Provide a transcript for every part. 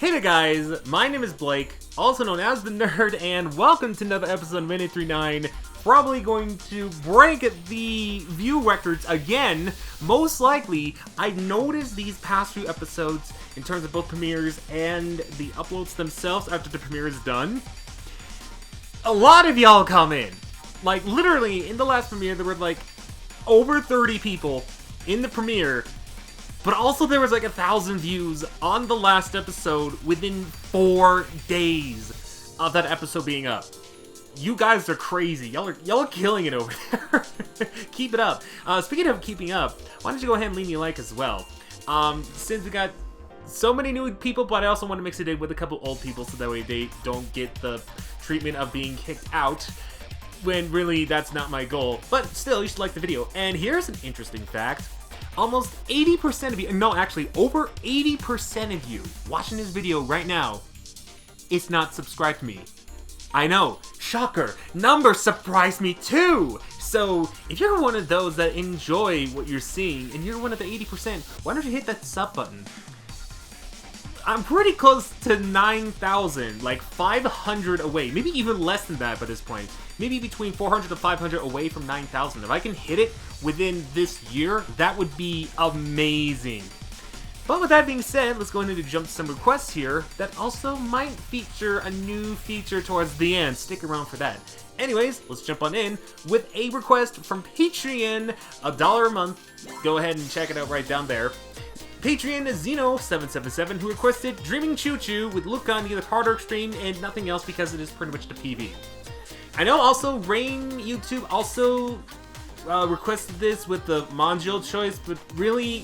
Hey there guys, my name is Blake, also known as The Nerd, and welcome to another episode of Minute 39. Probably going to break the view records again, most likely. I've noticed these past few episodes, in terms of both premieres and the uploads themselves after the premiere is done, a lot of y'all come in. Like, literally, in the last premiere, there were like over 30 people in the premiere. But also there was like 1,000 views on the last episode within 4 days of that episode being up. You guys are crazy. Y'all are killing it over there. Keep it up. Speaking of keeping up, why don't you go ahead and leave me a like as well. Since we got so many new people, but I also want to mix it in with a couple old people so that way they don't get the treatment of being kicked out, when really that's not my goal. But still, you should like the video. And here's an interesting fact. Almost 80% of you, no, actually over 80% of you watching this video right now is not subscribed to me. I know, shocker, numbers surprised me too! So, if you're one of those that enjoy what you're seeing, and you're one of the 80%, why don't you hit that sub button? I'm pretty close to 9,000, like 500 away, maybe even less than that by this point. Maybe between 400 to 500 away from 9,000. If I can hit it within this year, that would be amazing. But with that being said, let's go ahead and jump to some requests here that also might feature a new feature towards the end. Stick around for that. Anyways, let's jump on in with a request from Patreon, $1 a month. Go ahead and check it out right down there. Patreon Zeno777, who requested Dreaming Choo-Choo with Look on the Harder Extreme and nothing else because it is pretty much the PV. I know also Rain YouTube also requested this with the Monjil choice, but really,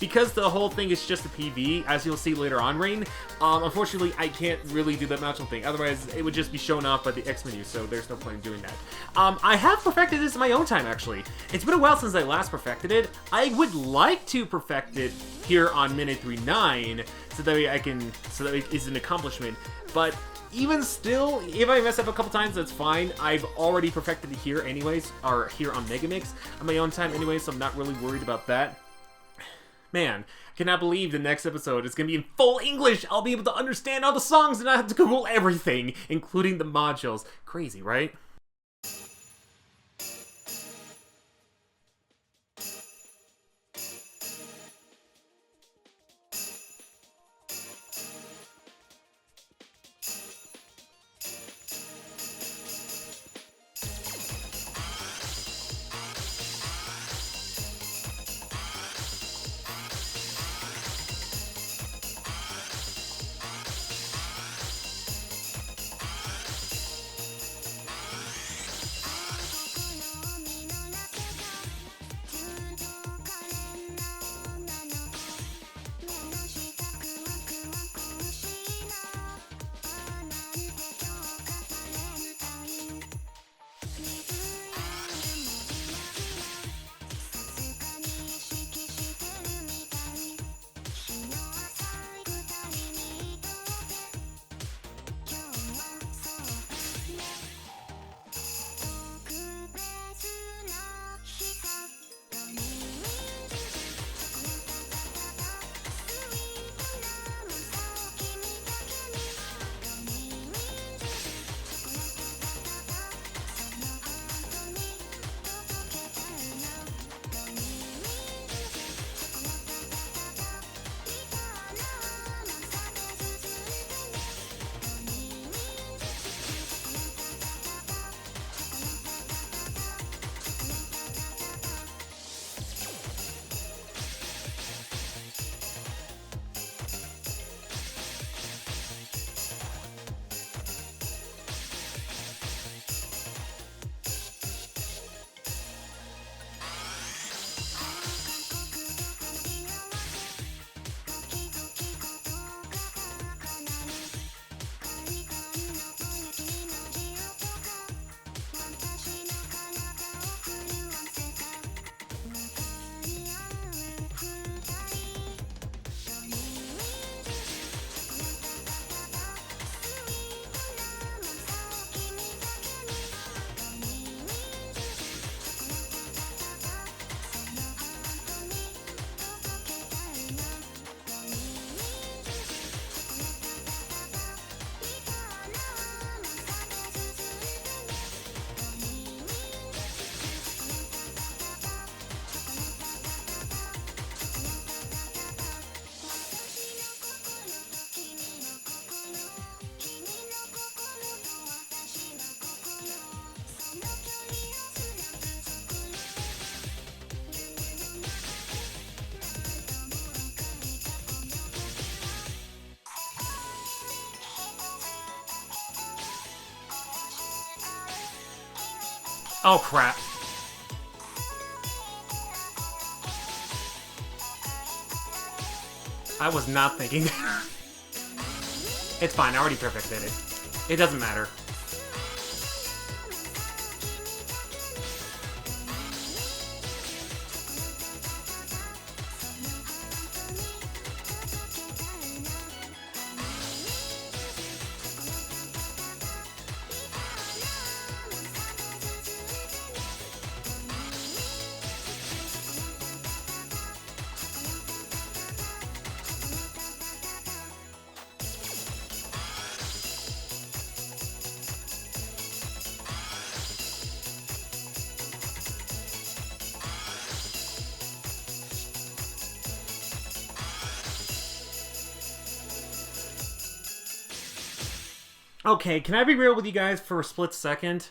because the whole thing is just a PV, as you'll see later on, Rain, unfortunately I can't really do that Monjil thing, otherwise it would just be shown off by the X menu, so there's no point in doing that. I have perfected this in my own time, actually. It's been a while since I last perfected it. I would like to perfect it here on Minute 39, so that way it is an accomplishment, but even still, if I mess up a couple times, that's fine. I've already perfected it here anyways, or here on MegaMix on my own time anyway, so I'm not really worried about that. Man, I cannot believe the next episode is going to be in full English. I'll be able to understand all the songs and not have to Google everything, including the modules. Crazy, right? Oh, crap. I was not thinking. It's fine, I already perfected it. It doesn't matter. Okay, can I be real with you guys for a split second?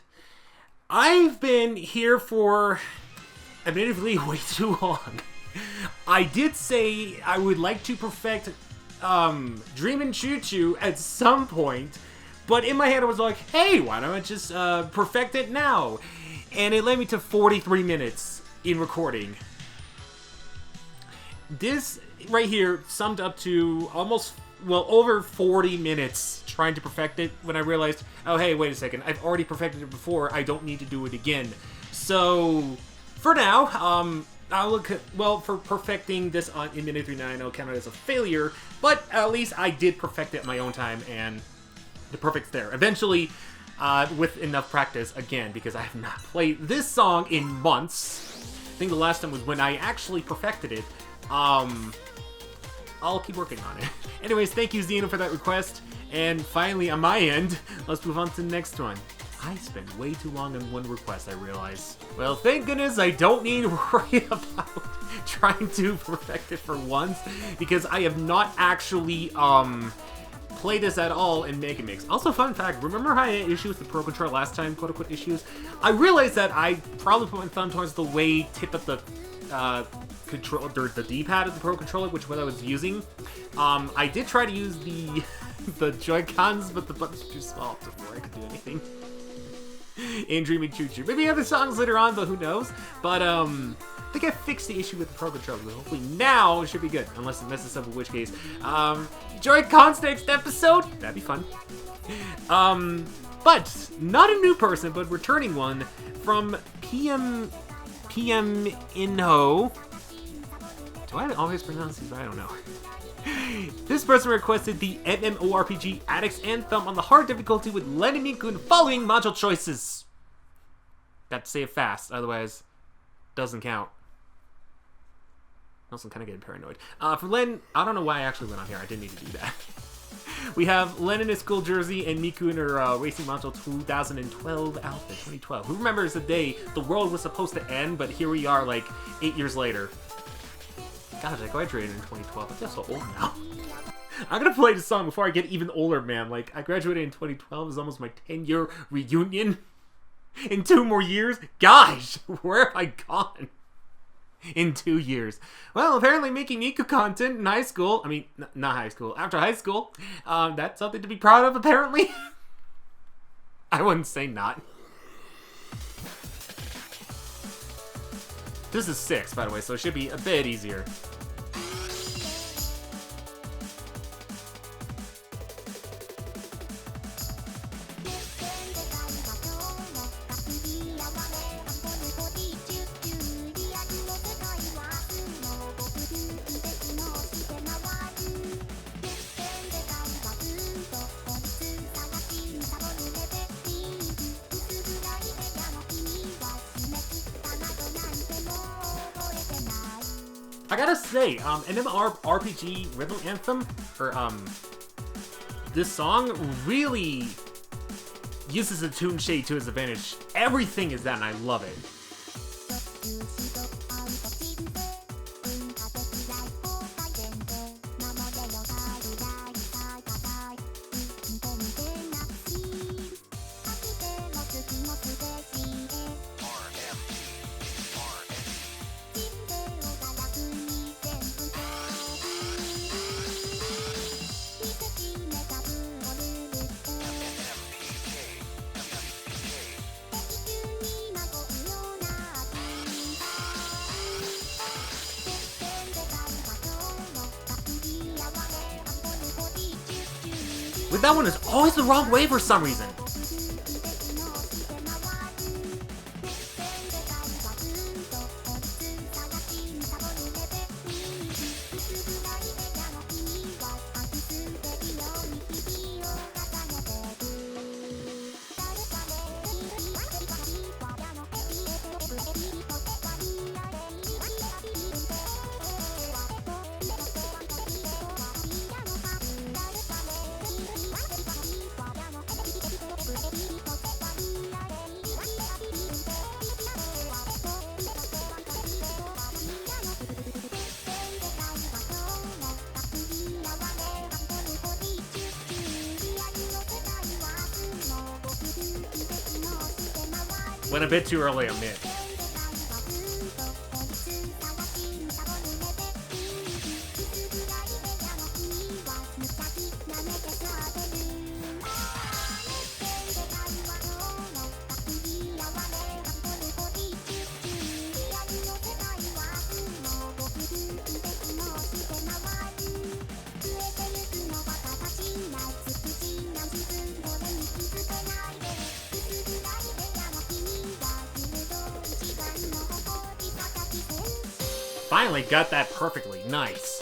I've been here for, admittedly, way too long. I did say I would like to perfect Dream and Choo-Choo at some point, but in my head I was like, hey, why don't I just perfect it now? And it led me to 43 minutes in recording. This right here summed up to almost, well, over 40 minutes trying to perfect it when I realized, oh, hey, wait a second, I've already perfected it before, I don't need to do it again. So, for now, I'll look at, well, for perfecting this in minute 39, I'll count it as a failure, but at least I did perfect it in my own time, and the perfect's there. Eventually, with enough practice, again, because I have not played this song in months. I think the last time was when I actually perfected it. I'll keep working on it. Anyways, thank you, Xeno, for that request. And finally, on my end, let's move on to the next one. I spent way too long on one request, I realize. Well, thank goodness I don't need to worry about trying to perfect it for once, because I have not actually, played this at all in MegaMix. Also, fun fact, remember how I had issues with the Pro Controller last time, quote-unquote issues? I realized that I probably put my thumb towards the way tip of the, control, or the D-pad of the Pro Controller, which was what I was using. I did try to use the the Joy-Cons, but the buttons were too small before I could do anything. In Dreaming Choo-Choo. Maybe other songs later on, but who knows? But I think I fixed the issue with the Pro Controller. Hopefully now it should be good, unless it messes up, in which case, Joy-Cons next episode. That'd be fun. But not a new person, but returning one from PM Inho. Do I always pronounce these right? I don't know. This person requested the MMORPG Addicts Anthem on the hard difficulty with Hatsune Miku and following module choices. Got to say it fast, otherwise doesn't count. Also, I'm kind of getting paranoid. For Len, I don't know why I actually went on here. I didn't need to do that. We have Len in his school jersey and Miku in her Racing Module 2012 outfit. 2012. Who remembers the day the world was supposed to end, but here we are, like, 8 years later. Gosh, I graduated in 2012. I feel so old now. I'm gonna play this song before I get even older, man. Like, I graduated in 2012. It's almost my 10-year reunion. In 2 more years? Gosh, where have I gone? In 2 years. Well, apparently making Miku content in high school. I mean, not high school. After high school. That's something to be proud of, apparently. I wouldn't say not. This is 6, by the way, so it should be a bit easier. I gotta say, MMORPG Rhythm Anthem, or, this song really uses the Toon Shader to its advantage. Everything is that, and I love it. but that one is always the wrong way for some reason. Went a bit too early on mid. Finally got that perfectly. Nice.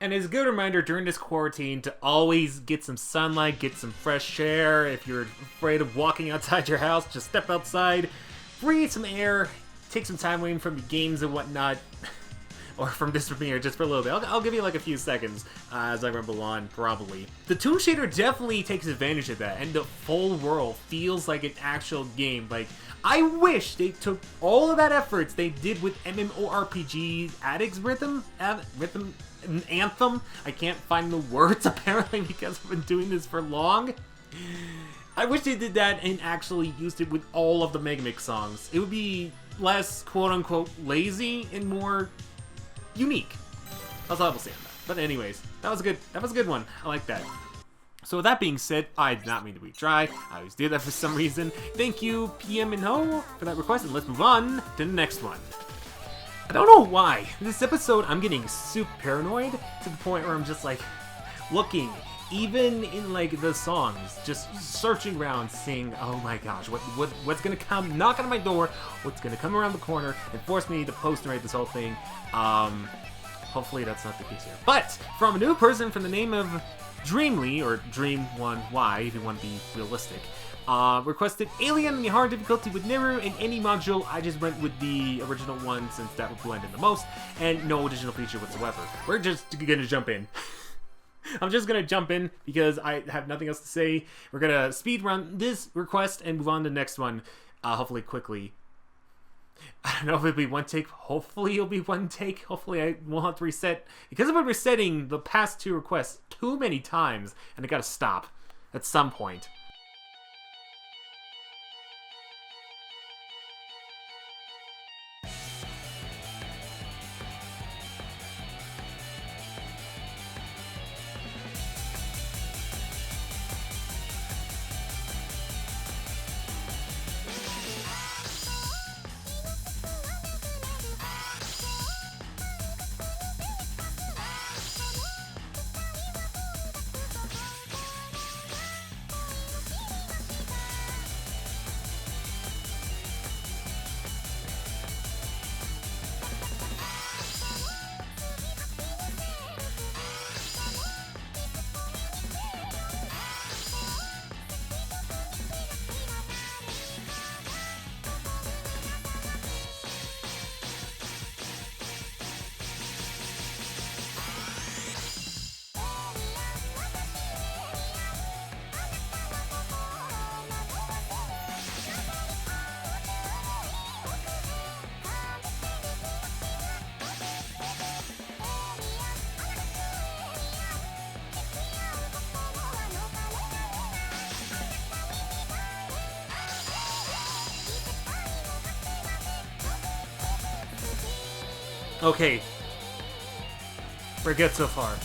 And it's a good reminder during this quarantine to always get some sunlight, get some fresh air. If you're afraid of walking outside your house, just step outside, breathe some air, take some time away from your games and whatnot. Or from this premiere, just for a little bit. I'll give you like a few seconds as I rumble on, probably. The Toon Shader definitely takes advantage of that, and the full world feels like an actual game. Like, I wish they took all of that efforts they did with MMORPG Addicts Anthem. I can't find the words, apparently, because I've been doing this for long. I wish they did that and actually used it with all of the MegaMix songs. It would be less, quote-unquote, lazy and more unique. That's all I will say on that. But anyways, that was a good one. I like that. So with that being said, I did not mean to be dry. I always do that for some reason. Thank you, PM and Ho, for that request, and let's move on to the next one. I don't know why. This episode, I'm getting super paranoid to the point where I'm just like looking, even in like the songs, just searching around, seeing, oh my gosh, what's gonna come knocking on my door, what's gonna come around the corner and force me to post and write this whole thing. Hopefully that's not the case here. But from a new person from the name of Dreamly, or Dream1Y if you want to be realistic, requested Alien in the hard difficulty with Neru in any module. I just went with the original one since that would blend in the most, and no additional feature whatsoever. We're just gonna jump in. I'm just gonna jump in because I have nothing else to say. We're gonna speed run this request and move on to the next one, hopefully quickly. I don't know if it'll be one take. Hopefully it'll be one take. Hopefully I won't have to reset, because I've been resetting the past two requests too many times, and I gotta stop at some point. Okay. We're good so far.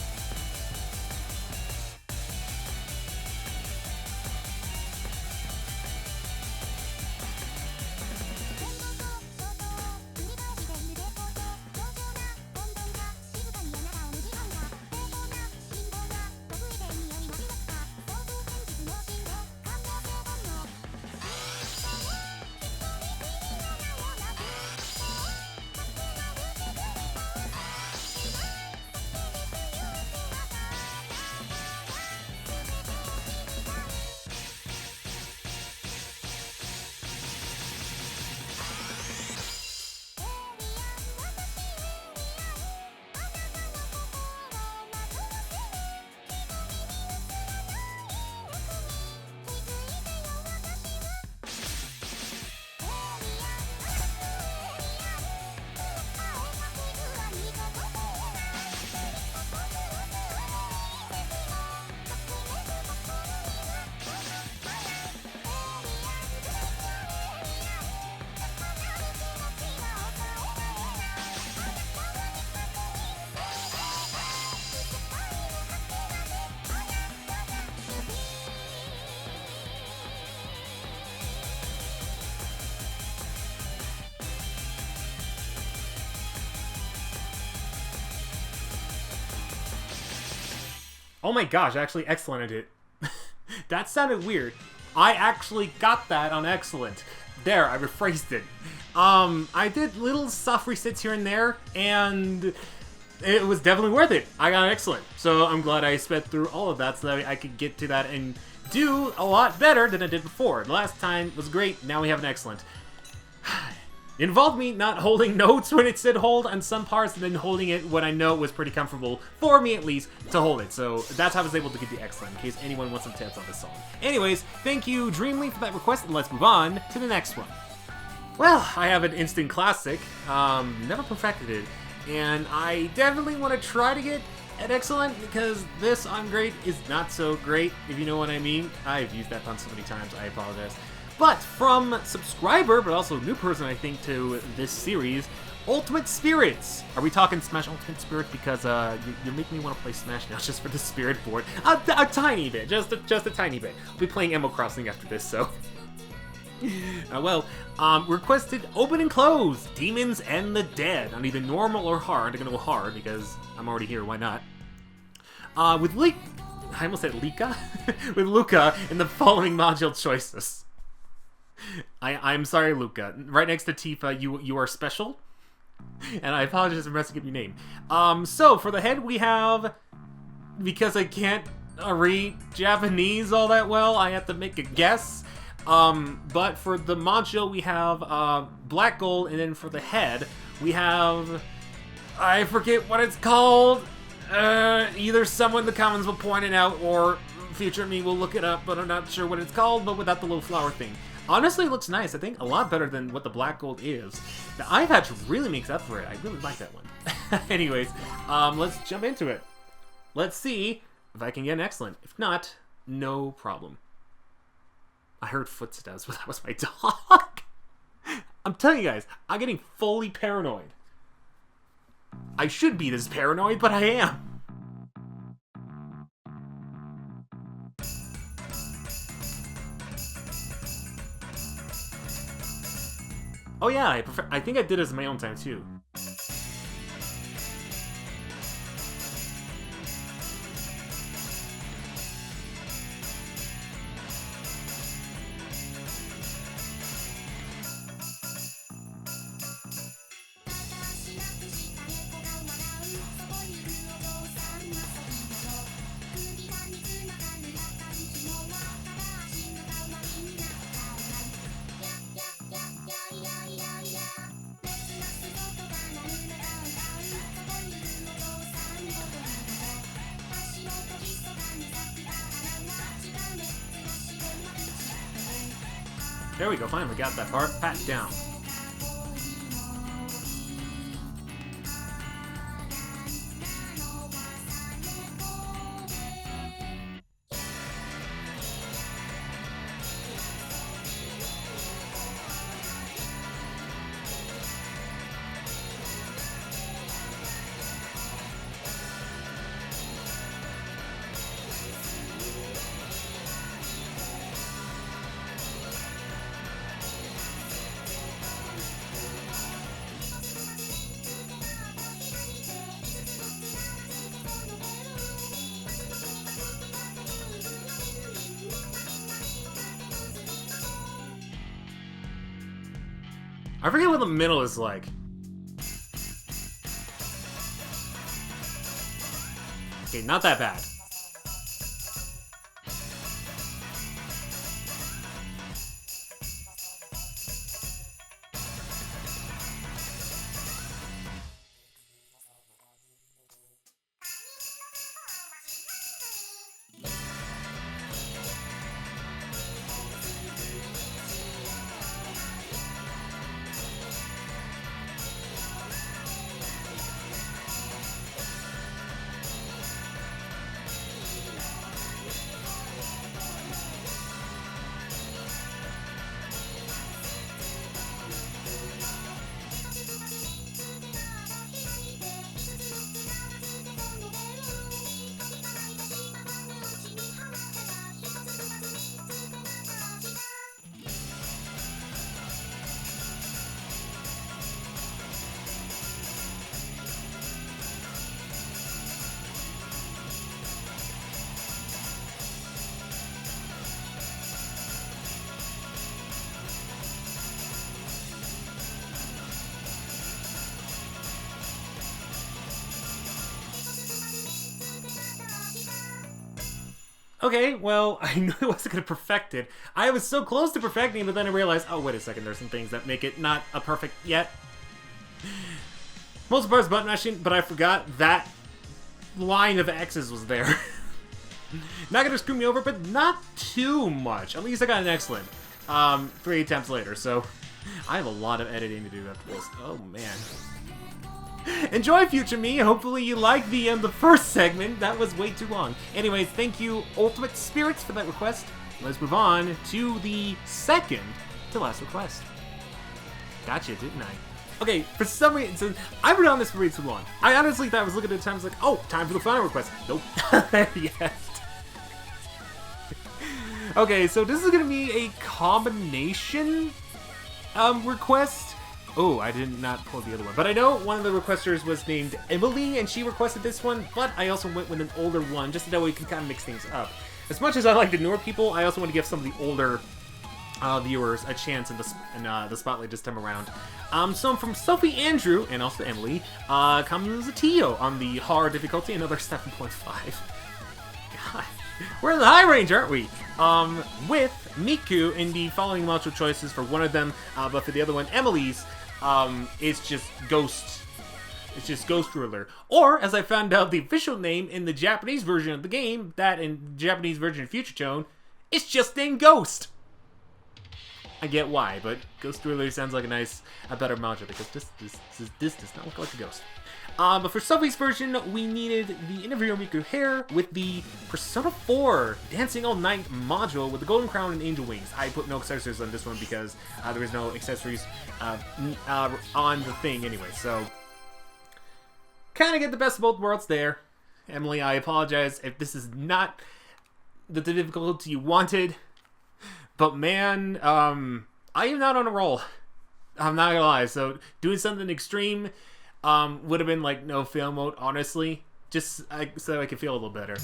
Oh my gosh, actually excellent at it. That sounded weird. I actually got that on excellent. There, I rephrased it. I did little soft resets here and there, and it was definitely worth it. I got an excellent. So I'm glad I sped through all of that so that I could get to that and do a lot better than I did before. The last time was great, now we have an excellent. It involved me not holding notes when it said hold on some parts, and then holding it when I know it was pretty comfortable, for me at least, to hold it. So that's how I was able to get the excellent, in case anyone wants some tips on this song. Anyways, thank you, Dreamly, for that request, and let's move on to the next one. Well, I have an instant classic, never perfected it, and I definitely want to try to get an excellent, because this on great is not so great, if you know what I mean. I've used that pun so many times, I apologize. But from subscriber, but also new person, I think, to this series, Ultimate Spirits. Are we talking Smash Ultimate Spirit? Because you're making me want to play Smash now just for the Spirit board. A tiny bit, just a tiny bit. I'll be playing Animal Crossing after this, so. Requested Open and Close, Demons and the Dead, on either normal or hard. I'm gonna go hard because I'm already here, why not? With I almost said Lika? With Luca in the following module choices. I'm sorry, Luca. Right next to Tifa, you are special. And I apologize for messing up your name. So, for the head, we have... Because I can't read Japanese all that well, I have to make a guess. But for the module, we have Black Gold, and then for the head, we have... I forget what it's called. Either someone in the comments will point it out, or future me will look it up, but I'm not sure what it's called, but without the little flower thing. Honestly, it looks nice. I think a lot better than what the Black Gold is. The eye patch really makes up for it. I really like that one. Anyways, let's jump into it. Let's see if I can get an excellent. If not, no problem. I heard footsteps, but that was my dog. I'm telling you guys, I'm getting fully paranoid. I should be this paranoid, but I am. Oh yeah, I think I did this in my own time too. There we go, finally got that part pat down. I forget what the middle is like. Okay, not that bad. Okay, well, I knew I wasn't going to perfect it. I was so close to perfecting it, but then I realized, oh, wait a second, there's some things that make it not a perfect yet. Most parts button mashing, but I forgot that line of X's was there. Not going to screw me over, but not too much. At least I got an excellent 3 attempts later, so I have a lot of editing to do after this. Oh, man. Enjoy, future me. Hopefully you liked the first segment. That was way too long. Anyways, thank you, Ultimate Spirits, for that request. Let's move on to the second to last request. Gotcha, didn't I? Okay, for some reason, I've been on this for way too long. I honestly thought I was looking at the time, I was like, oh, time for the final request. Nope. There yet. Okay, so this is going to be a combination request. Oh, I did not pull the other one. But I know one of the requesters was named Emily, and she requested this one, but I also went with an older one, just so that way we can kind of mix things up. As much as I like the newer people, I also want to give some of the older viewers a chance in the spotlight this time around. So from Sophie Andrew, and also Emily, comes a Tio on the hard difficulty, another 7.5. God, we're in the high range, aren't we? With Miku in the following multiple choices for one of them, but for the other one, Emily's, it's just Ghost. It's just Ghost Ruler. Or, as I found out, the official name in the Japanese version of the game, that in Japanese version of Future Tone, it's just named Ghost. I get why, but Ghost Ruler sounds like a better mantra, because this does not look like a ghost. But for Sophie's version, we needed the Interview Miku hair with the Persona 4 Dancing All Night module with the Golden Crown and Angel Wings. I put no accessories on this one because there was no accessories on the thing anyway, so kind of get the best of both worlds there. Emily, I apologize if this is not the difficulty you wanted, but man, I am not on a roll. I'm not gonna lie, so doing something extreme would have been like no fail mode, honestly, just so I could feel a little better.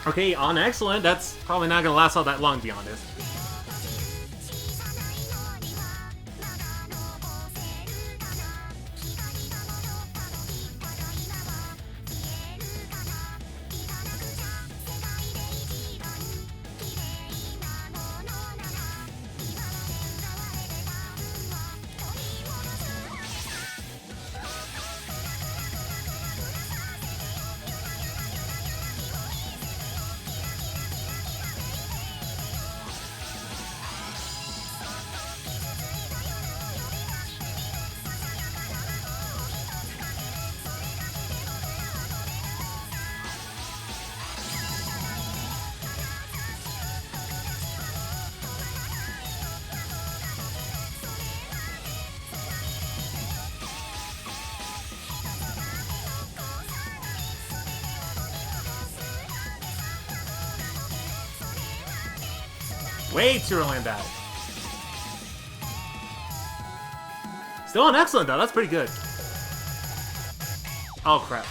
Okay, on excellent. That's probably not going to last all that long, to be honest. Way too early on that. Still an excellent though, that's pretty good. Oh crap.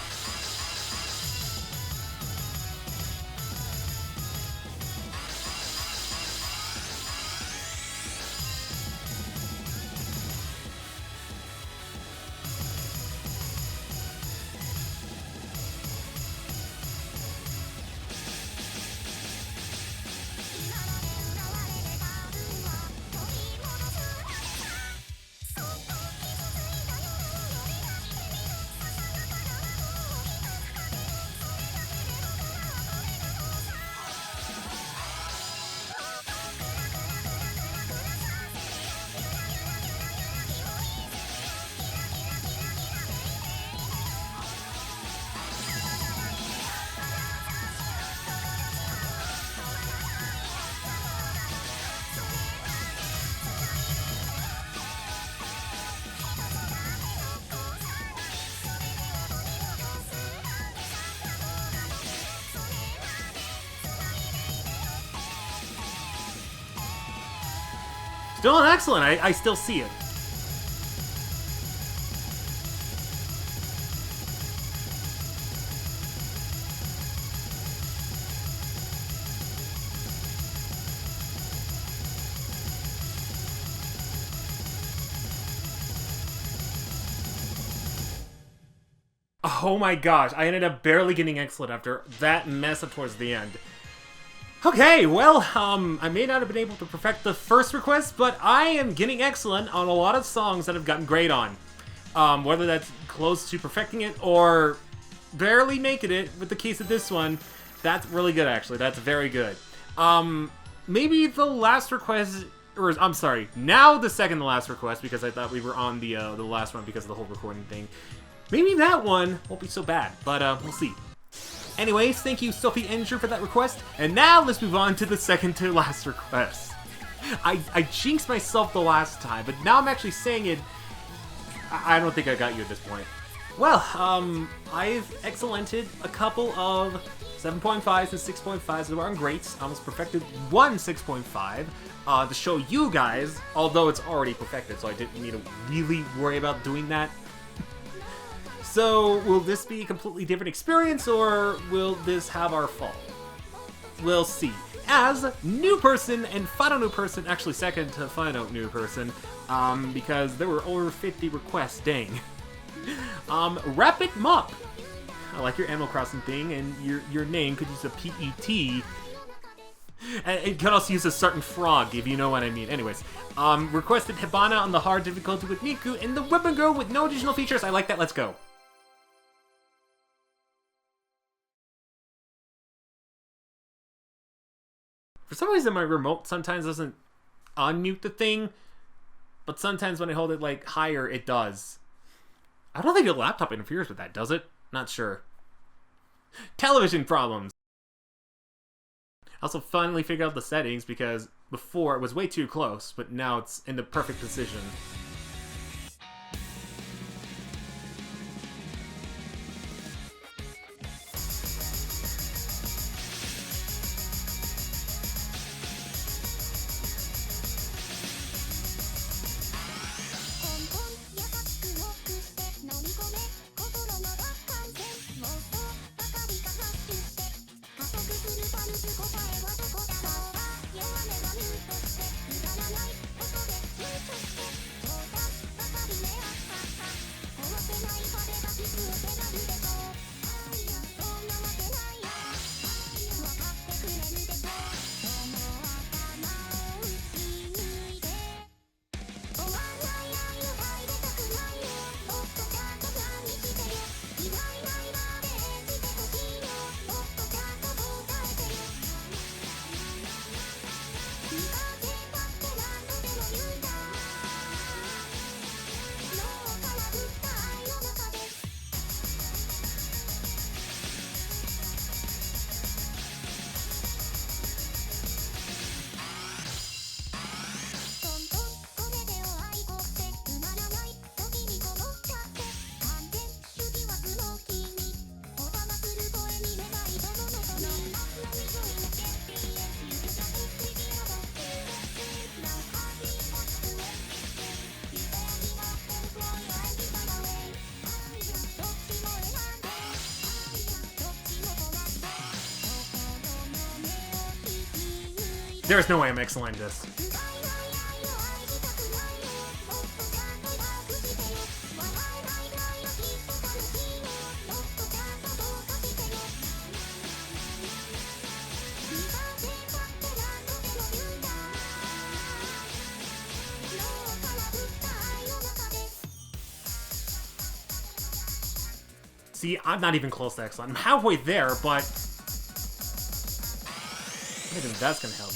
Still an excellent, I still see it. Oh my gosh, I ended up barely getting excellent after that mess up towards the end. Okay, well, I may not have been able to perfect the first request, but I am getting excellent on a lot of songs that I've gotten great on. Whether that's close to perfecting it or barely making it, with the case of this one, that's really good actually, that's very good. Maybe the last request, or I'm sorry, now the second to last request, because I thought we were on the last one because of the whole recording thing. Maybe that one won't be so bad, but we'll see. Anyways, thank you Sophie Enger for that request, and now let's move on to the second to last request. I jinxed myself the last time, but now I'm actually saying it. I don't think I got you at this point. Well, I've excellented a couple of 7.5s and 6.5s that are on greats. I almost perfected one 6.5 to show you guys, although it's already perfected, so I didn't need to really worry about doing that. So, will this be a completely different experience, or will this have our fall? We'll see. As new person and final new person, actually second to final new person, because there were over 50 requests, dang. Rapid Mop. I like your Animal Crossing thing, and your name could use a PET. And it could also use a certain frog, if you know what I mean. Anyways, requested Hibana on the hard difficulty with Miku, and the Weapon Girl with no additional features. I like that, let's go. For some reason, my remote sometimes doesn't unmute the thing, but sometimes when I hold it like higher, it does. I don't think the laptop interferes with that, does it? Not sure. Television problems. I also finally figured out the settings because before it was way too close, but now it's in the perfect position. There's no way I'm excellent at this. See, I'm not even close to excellent. I'm halfway there, but I don't think that's gonna help.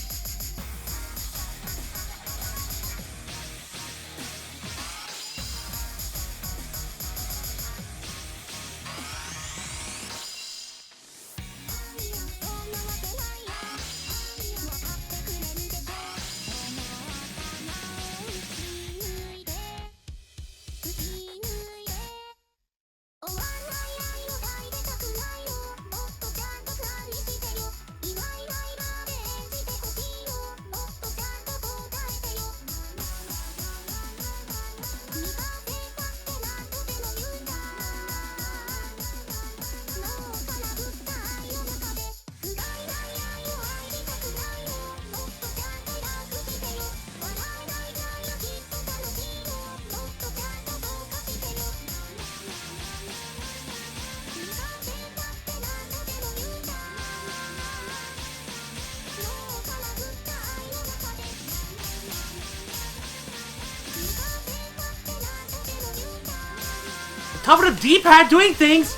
Top of the D-pad doing things!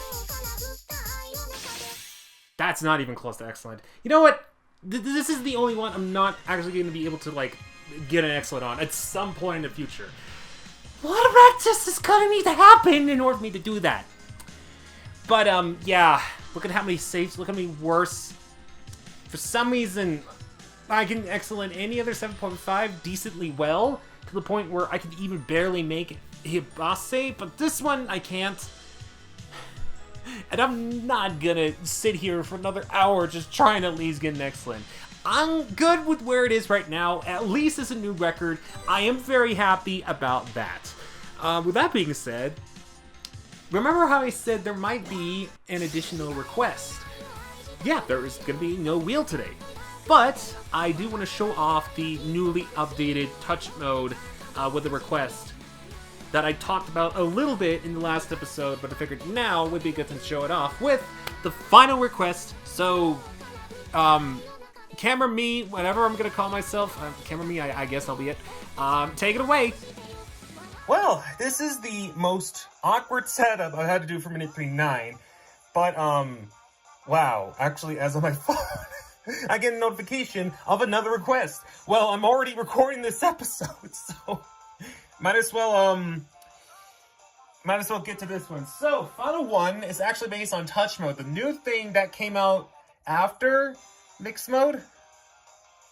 That's not even close to excellent. You know what? This is the only one I'm not actually going to be able to, like, get an excellent on at some point in the future. A lot of practice is gonna need to happen in order for me to do that. But, yeah. Look at how many saves. Look at how many worse. For some reason, I can excellent any other 7.5 decently well, to the point where I could even barely make Hibana, but this one I can't. And I'm not gonna sit here for another hour just trying to at least get an excellent. I'm good with where it is right now. At least it's a new record. I am very happy about that. With that being said, remember how I said there might be an additional request? Yeah, there is going to be no wheel today. But I do want to show off the newly updated touch mode with a request that I talked about a little bit in the last episode, but I figured now would be a good time to show it off with the final request. So, Camera Me, whatever I'm going to call myself, Camera Me, I guess I'll be it. Take it away. Well, this is the most awkward setup I've had to do for Minute 39, but, wow, actually, as on my phone, I get a notification of another request. Well, I'm already recording this episode, so might as well get to this one. So, Final One is actually based on Touch Mode, the new thing that came out after Mix Mode.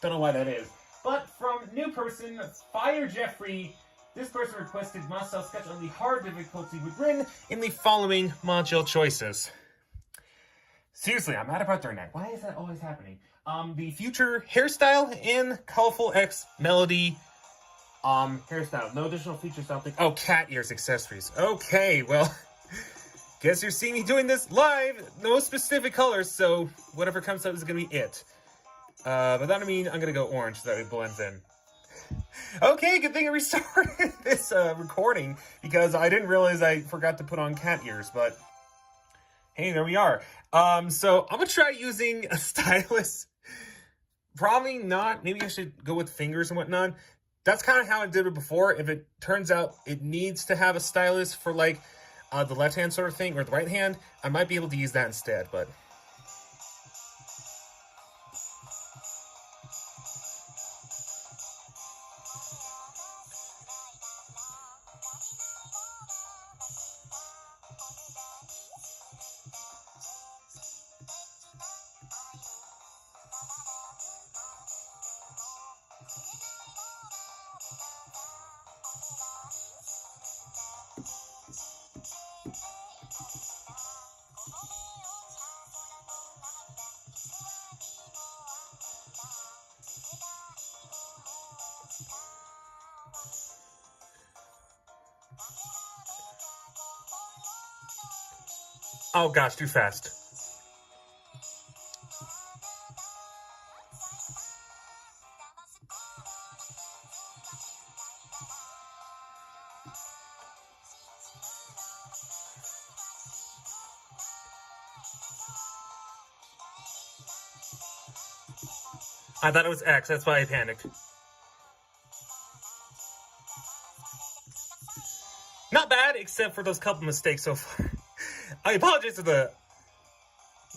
Don't know why that is. But from new person, Fire Jeffrey, this person requested Marcel sketch on the hard difficulty with Rin in the following module choices. Seriously, I'm mad about during that. Why is that always happening? The future hairstyle in Colorful X Melody hairstyle. No additional features, something. Oh, cat ears accessories. Okay, well, guess you're seeing me doing this live. No specific colors, so whatever comes up is gonna be it. But that I mean, I'm gonna go orange so that it blends in. Okay, good thing I restarted this recording because I didn't realize I forgot to put on cat ears, but hey, there we are. So I'm gonna try using a stylus. Probably not. Maybe I should go with fingers and whatnot. That's kind of how I did it before. If it turns out it needs to have a stylus for like the left hand sort of thing or the right hand, I might be able to use that instead, but oh gosh, too fast. I thought it was X, that's why I panicked. Not bad, except for those couple mistakes so far. I apologize for the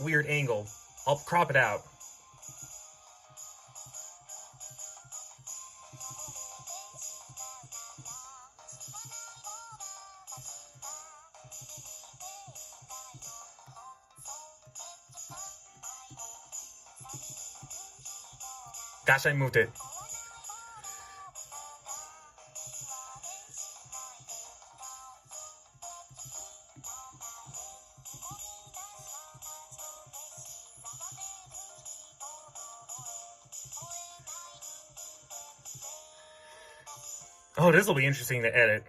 weird angle. I'll crop it out. Gosh, I moved it. Oh, this will be interesting to edit.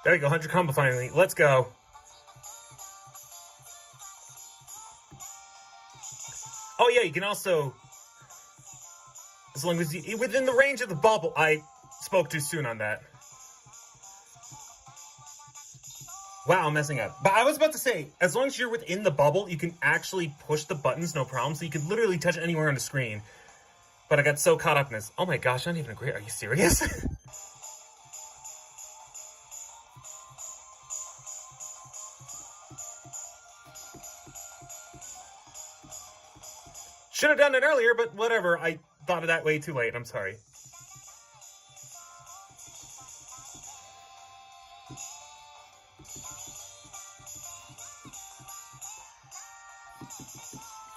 There we go, 100 combo finally. Let's go. Oh yeah, you can also, as long as you within the range of the bubble. I spoke too soon on that. Wow, I'm messing up. But I was about to say, as long as you're within the bubble, you can actually push the buttons, no problem. So you can literally touch anywhere on the screen. But I got so caught up in this. Oh my gosh, I don't even agree. Are you serious? Should have done it earlier, but whatever. I thought of that way too late. I'm sorry.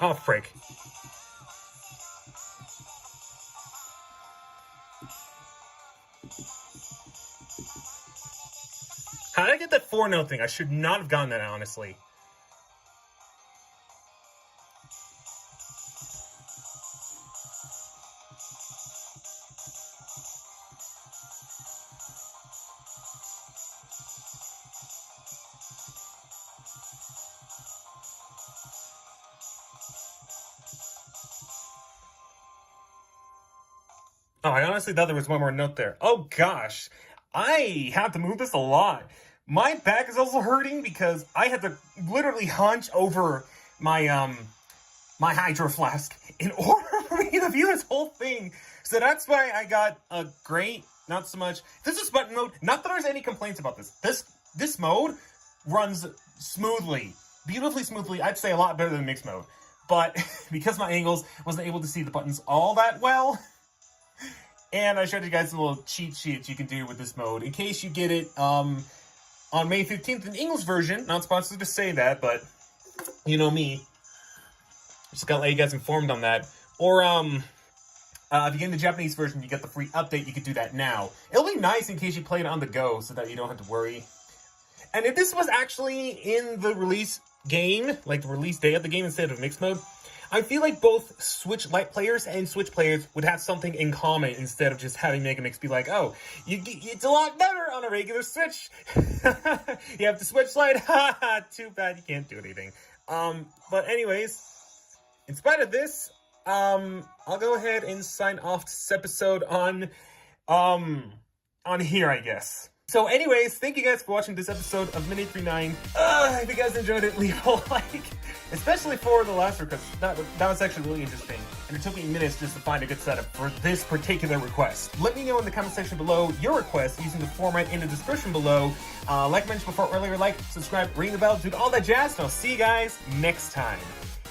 Oh, frick. How did I get that 4-note thing? I should not have gotten that, honestly. Oh, I honestly thought there was one more note there. Oh gosh, I have to move this a lot. My back is also hurting because I had to literally hunch over my my hydro flask in order for me to view this whole thing. So that's why I got a great, not so much. This is button mode. Not that there's any complaints about this. This mode runs smoothly, beautifully smoothly. I'd say a lot better than mixed mode. But because my angles, wasn't able to see the buttons all that well. And I showed you guys a little cheat sheet you can do with this mode in case you get it on May 15th in English version. Not sponsored to say that, but you know me. Just gotta let you guys informed on that. Or if you get the Japanese version, you get the free update. You could do that now. It'll be nice in case you play it on the go so that you don't have to worry. And if this was actually in the release game, like the release day of the game instead of mixed mode, I feel like both Switch Lite players and Switch players would have something in common instead of just having MegaMix be like, oh, it's a lot better on a regular Switch. You have the Switch Lite. Too bad you can't do anything. But anyways, in spite of this, I'll go ahead and sign off this episode on here, I guess. So anyways, thank you guys for watching this episode of Mini 39. If you guys enjoyed it, leave a like. Especially for the last request. That was actually really interesting. And it took me minutes just to find a good setup for this particular request. Let me know in the comment section below your request using the format in the description below. Like I mentioned before earlier, like, subscribe, ring the bell, do all that jazz. And I'll see you guys next time.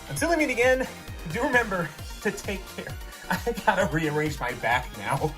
Until we meet again, do remember to take care. I gotta rearrange my back now.